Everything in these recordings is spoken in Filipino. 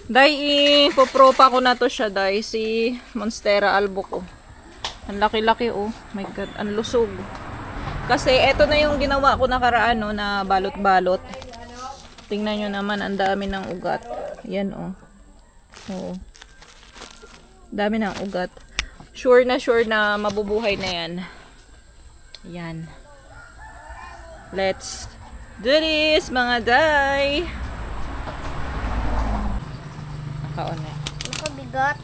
Day, ipopropa ko na to siya, day. Si Monstera Albo ko. Ang laki-laki, oh. My God, ang lusog. Kasi, eto na yung ginawa ko nakaraan, no, na balot-balot. Tingnan nyo naman, ang dami ng ugat. Yan, oh. Oo. Dami ng ugat. Sure na mabubuhay na yan. Yan. Let's do this, mga day. Nakaon na. Nakabigat.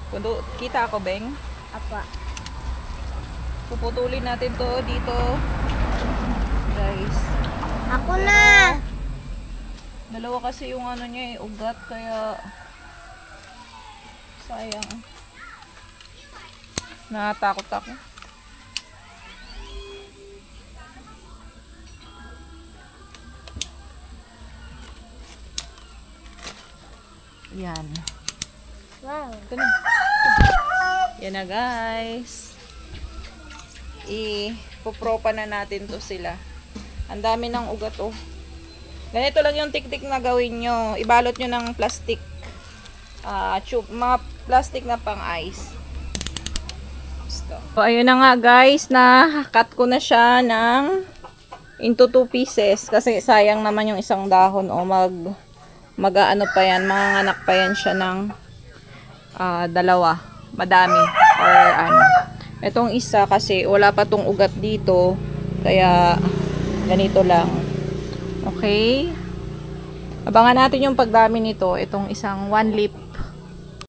Kundo, kita ako, Beng. Apa. Puputulin natin to dito. Guys. Ako na. Dalawa kasi yung ano niya, ugat, kaya sayang. Natatakot ako. Yan. Wow. Ito na. Yan na, guys. Ipopropa na natin to sila. Ang dami ng ugat, oh. Ganito lang yung tiktik na gawin nyo. Ibalot nyo ng plastic. Tube. Mga plastic na pang ice. So, ayun na nga, guys. Na-cut ko na siya ng into 2 pieces. Kasi sayang naman yung isang dahon. O mag-ano pa yan. Manganganak pa yan siya ng dalawa. Madami. Or ano. Itong isa kasi wala pa tong ugat dito. Kaya ganito lang. Okay. Abangan natin yung pagdami nito. Itong isang 1 leaf